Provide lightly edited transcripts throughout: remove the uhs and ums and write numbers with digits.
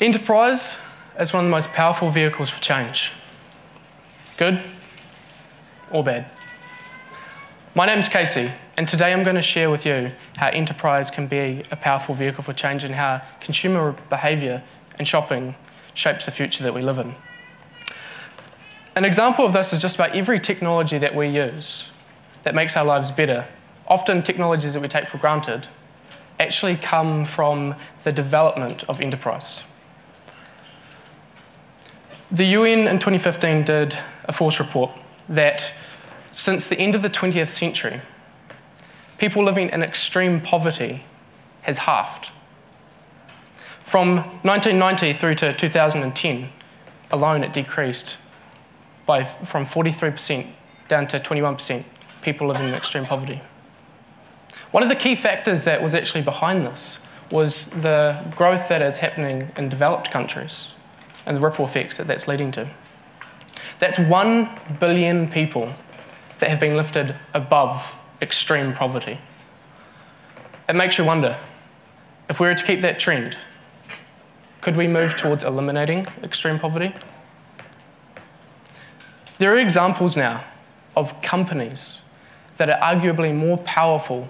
Enterprise is one of the most powerful vehicles for change. Good or bad? My name's Casey, and today I'm going to share with you how enterprise can be a powerful vehicle for change and how consumer behaviour and shopping shapes the future that we live in. An example of this is just about every technology that we use that makes our lives better. Often technologies that we take for granted actually come from the development of enterprise. The UN in 2015 did a force report that since the end of the 20th century, people living in extreme poverty has halved. From 1990 through to 2010 alone, it decreased from 43% down to 21% people living in extreme poverty. One of the key factors that was actually behind this was the growth that is happening in developed countries and the ripple effects that that's leading to. That's 1 billion people that have been lifted above extreme poverty. It makes you wonder, if we were to keep that trend, could we move towards eliminating extreme poverty? There are examples now of companies that are arguably more powerful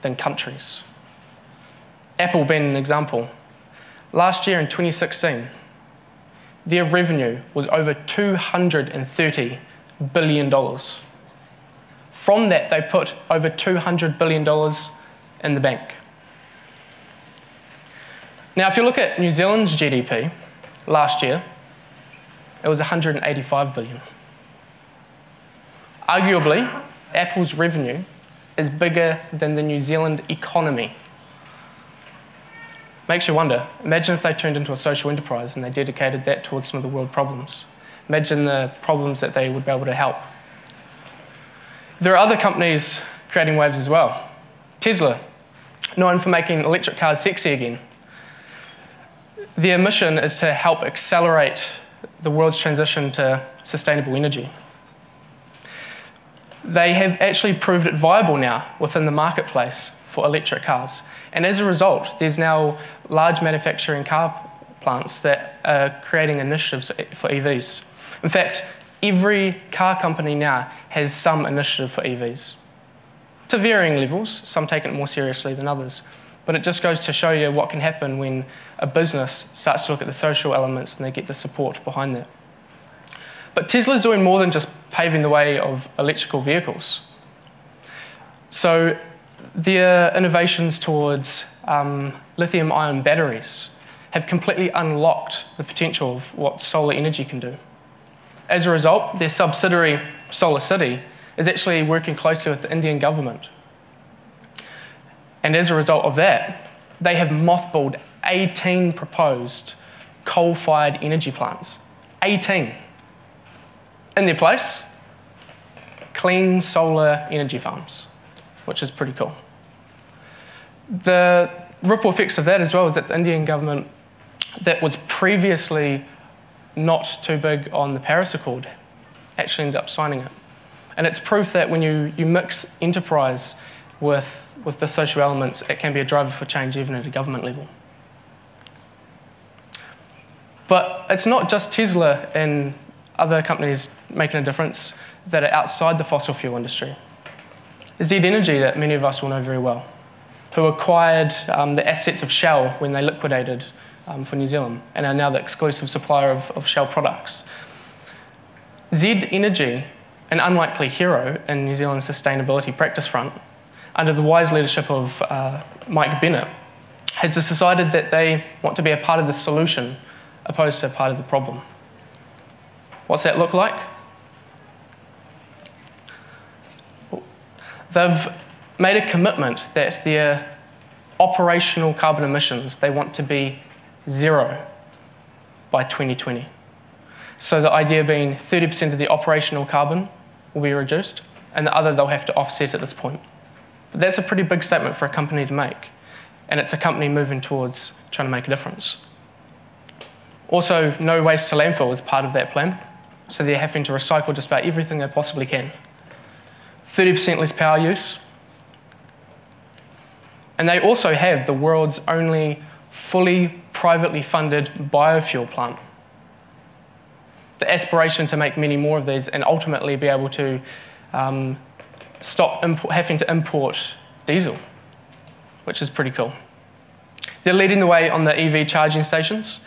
than countries. Apple being an example. Last year in 2016, their revenue was over $230 billion. From that, they put over $200 billion in the bank. Now, if you look at New Zealand's GDP last year, it was $185 billion. Arguably, Apple's revenue is bigger than the New Zealand economy. Makes you wonder, imagine if they turned into a social enterprise and they dedicated that towards some of the world problems. Imagine the problems that they would be able to help. There are other companies creating waves as well. Tesla, known for making electric cars sexy again. Their mission is to help accelerate the world's transition to sustainable energy. They have actually proved it viable now within the marketplace for electric cars. And as a result, there's now large manufacturing car plants that are creating initiatives for EVs. In fact, every car company now has some initiative for EVs. To varying levels, some take it more seriously than others. But it just goes to show you what can happen when a business starts to look at the social elements and they get the support behind that. But Tesla's doing more than just paving the way of electrical vehicles. So their innovations towards lithium-ion batteries have completely unlocked the potential of what solar energy can do. As a result, their subsidiary, Solar City, is actually working closely with the Indian government. And as a result of that, they have mothballed 18 proposed coal-fired energy plants. 18. In their place, clean solar energy farms, which is pretty cool. The ripple effects of that as well is that the Indian government that was previously not too big on the Paris Accord actually ended up signing it. And it's proof that when you mix enterprise with the social elements, it can be a driver for change even at a government level. But it's not just Tesla and other companies making a difference that are outside the fossil fuel industry. Z Energy, that many of us will know very well, who acquired the assets of Shell when they liquidated for New Zealand and are now the exclusive supplier of Shell products. Z Energy, an unlikely hero in New Zealand's sustainability practice front, under the wise leadership of Mike Bennett, has just decided that they want to be a part of the solution opposed to a part of the problem. What's that look like? They've made a commitment that their operational carbon emissions, they want to be 0 by 2020. So the idea being 30% of the operational carbon will be reduced, and the other they'll have to offset at this point. But that's a pretty big statement for a company to make, and it's a company moving towards trying to make a difference. Also, no waste to landfill is part of that plan, so they're having to recycle just about everything they possibly can. 30% less power use. And they also have the world's only fully privately funded biofuel plant. The aspiration to make many more of these and ultimately be able to stop having to import diesel, which is pretty cool. They're leading the way on the EV charging stations.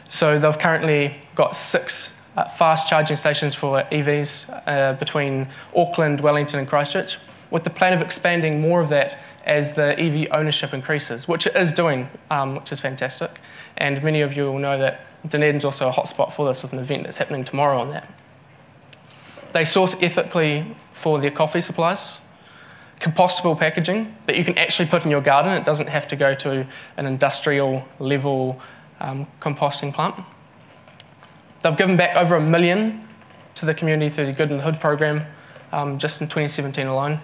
So they've currently got 6 fast charging stations for EVs between Auckland, Wellington and Christchurch, with the plan of expanding more of that as the EV ownership increases, which it is doing, which is fantastic. And many of you will know that Dunedin's also a hotspot for this with an event that's happening tomorrow on that. They source ethically for their coffee supplies, compostable packaging that you can actually put in your garden. It doesn't have to go to an industrial level composting plant. They've given back over $1 million to the community through the Good in the Hood program just in 2017 alone.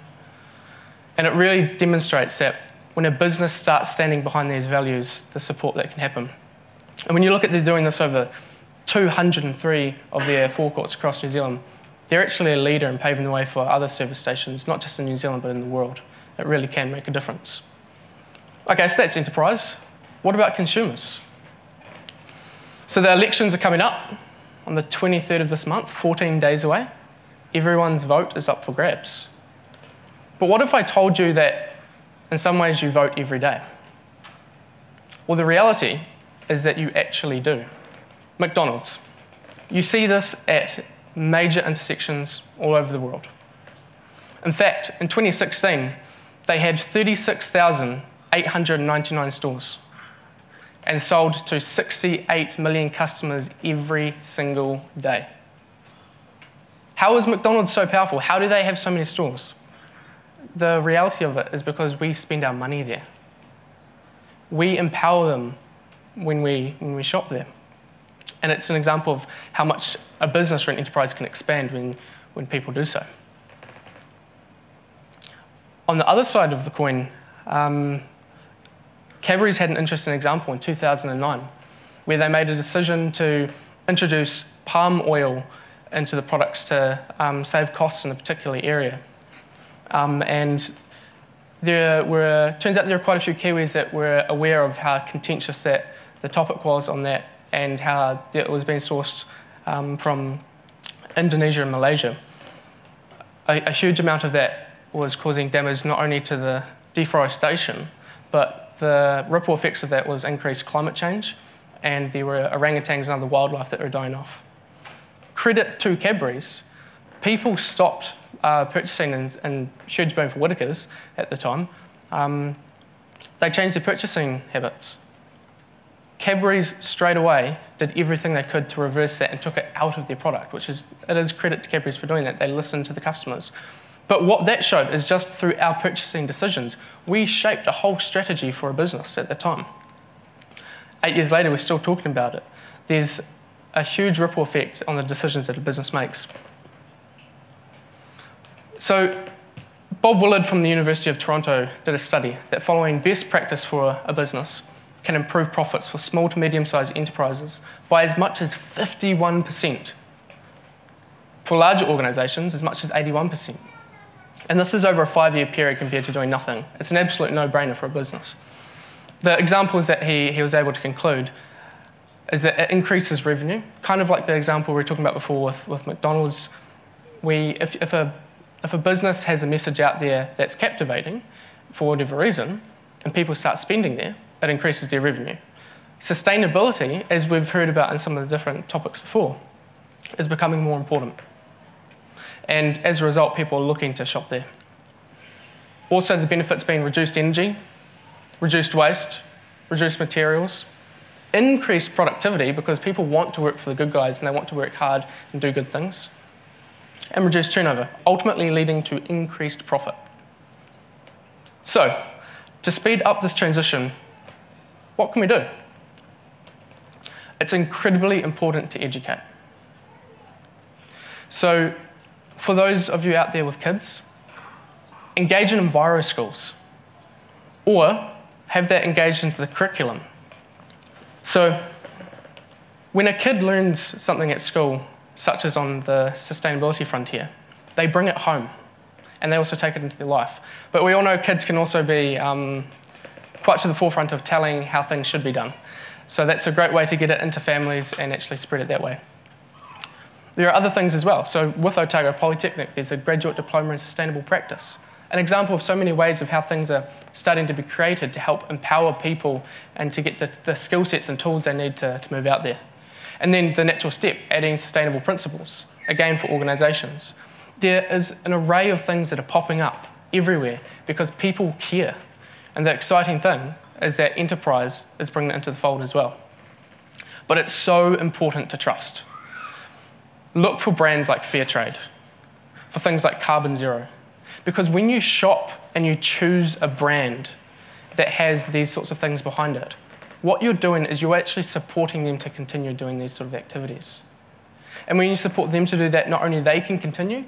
And it really demonstrates that when a business starts standing behind these values, the support that can happen. And when you look at they're doing this over 203 of their forecourts across New Zealand, they're actually a leader in paving the way for other service stations, not just in New Zealand, but in the world. It really can make a difference. Okay, so that's enterprise. What about consumers? So the elections are coming up on the 23rd of this month, 14 days away. Everyone's vote is up for grabs. But what if I told you that in some ways you vote every day? Well, the reality is that you actually do. McDonald's. You see this at major intersections all over the world. In fact, in 2016, they had 36,899 stores and sold to 68 million customers every single day. How is McDonald's so powerful? How do they have so many stores? The reality of it is because we spend our money there. We empower them when we shop there. And it's an example of how much a business or an enterprise can expand when people do so. On the other side of the coin, Cadbury's had an interesting example in 2009, where they made a decision to introduce palm oil into the products to save costs in a particular area. And turns out there were quite a few Kiwis that were aware of how contentious that the topic was on that and how it was being sourced from Indonesia and Malaysia. A huge amount of that was causing damage not only to the deforestation, but the ripple effects of that was increased climate change, and there were orangutans and other wildlife that were dying off. Credit to Cadbury's, people stopped purchasing in huge boom for Whittaker's at the time. They changed their purchasing habits. Cadbury's straight away did everything they could to reverse that and took it out of their product, it is credit to Cadbury's for doing that. They listened to the customers. But what that showed is just through our purchasing decisions, we shaped a whole strategy for a business at the time. 8 years later, we're still talking about it. There's a huge ripple effect on the decisions that a business makes. So Bob Willard from the University of Toronto did a study that following best practice for a business can improve profits for small to medium-sized enterprises by as much as 51%. For larger organisations, as much as 81%. And this is over a 5-year period compared to doing nothing. It's an absolute no-brainer for a business. The examples that he was able to conclude is that it increases revenue, kind of like the example we were talking about before with McDonald's. If a business has a message out there that's captivating for whatever reason, and people start spending there, it increases their revenue. Sustainability, as we've heard about in some of the different topics before, is becoming more important. And as a result, people are looking to shop there. Also, the benefits being reduced energy, reduced waste, reduced materials, increased productivity because people want to work for the good guys and they want to work hard and do good things, and reduced turnover, ultimately leading to increased profit. So, to speed up this transition, what can we do? It's incredibly important to educate. So, for those of you out there with kids, engage in enviro schools, or have that engaged into the curriculum. So, when a kid learns something at school, such as on the sustainability frontier, they bring it home, and they also take it into their life. But we all know kids can also be quite to the forefront of telling how things should be done. So that's a great way to get it into families and actually spread it that way. There are other things as well. So with Otago Polytechnic, there's a graduate diploma in sustainable practice. An example of so many ways of how things are starting to be created to help empower people and to get the skill sets and tools they need to move out there. And then the natural step, adding sustainable principles, again for organisations. There is an array of things that are popping up everywhere because people care. And the exciting thing is that enterprise is bringing it into the fold as well. But it's so important to trust. Look for brands like Fairtrade, for things like Carbon Zero. Because when you shop and you choose a brand that has these sorts of things behind it, what you're doing is you're actually supporting them to continue doing these sort of activities. And when you support them to do that, not only they can continue,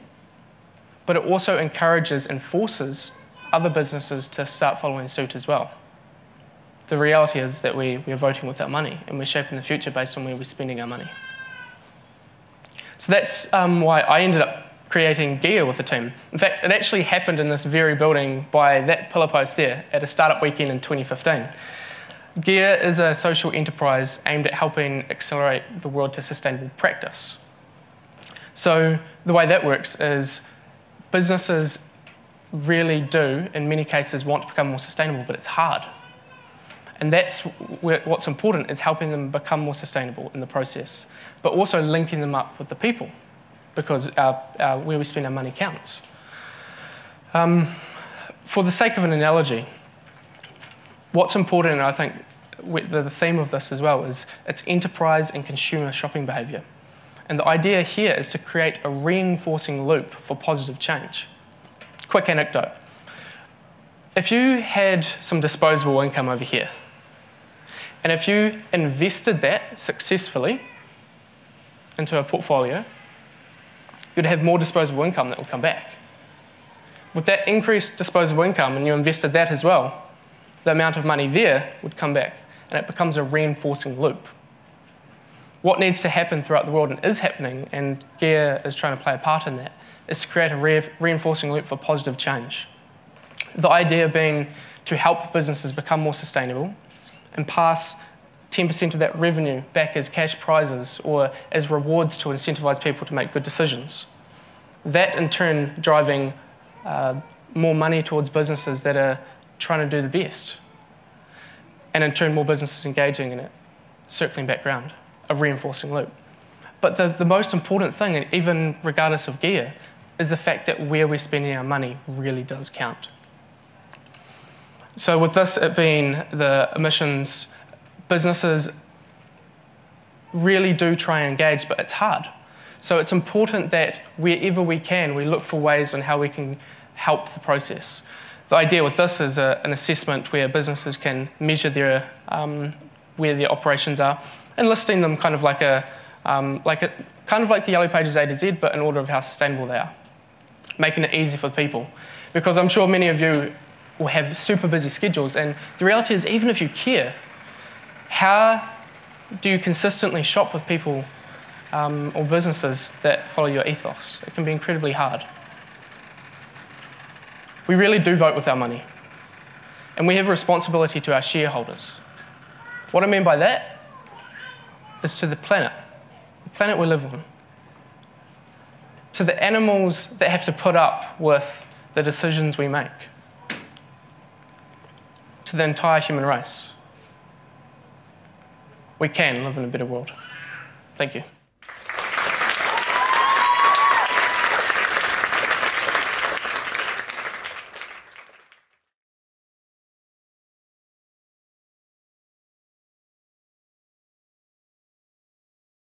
but it also encourages and forces other businesses to start following suit as well. The reality is that we are voting with our money and we're shaping the future based on where we're spending our money. So that's why I ended up creating Gear with the team. In fact, it actually happened in this very building by that pillar post there at a startup weekend in 2015. Gear is a social enterprise aimed at helping accelerate the world to sustainable practice. So the way that works is businesses really do, in many cases, want to become more sustainable, but it's hard. And that's what's important, is helping them become more sustainable in the process, but also linking them up with the people, because where we spend our money counts. For the sake of an analogy, what's important, and I think the theme of this as well, is it's enterprise and consumer shopping behaviour. And the idea here is to create a reinforcing loop for positive change. Quick anecdote. If you had some disposable income over here, and if you invested that successfully into a portfolio, you'd have more disposable income that will come back. With that increased disposable income, and you invested that as well, the amount of money there would come back, and it becomes a reinforcing loop. What needs to happen throughout the world, and is happening, and Gear is trying to play a part in that, is to create a reinforcing loop for positive change. The idea being to help businesses become more sustainable and pass 10% of that revenue back as cash prizes or as rewards to incentivise people to make good decisions. That in turn driving more money towards businesses that are trying to do the best. And in turn more businesses engaging in it, circling back around, a reinforcing loop. But the most important thing, even regardless of Gear, is the fact that where we're spending our money really does count. So with this it being the emissions, businesses really do try and engage, but it's hard. So it's important that wherever we can, we look for ways on how we can help the process. The idea with this is an assessment where businesses can measure their, where their operations are, and listing them kind of like the Yellow Pages A to Z, but in order of how sustainable they are, making it easy for people. Because I'm sure many of you will have super busy schedules, and the reality is, even if you care, how do you consistently shop with people or businesses that follow your ethos? It can be incredibly hard. We really do vote with our money, and we have a responsibility to our shareholders. What I mean by that is to the planet we live on, to the animals that have to put up with the decisions we make, to the entire human race. We can live in a better world. Thank you.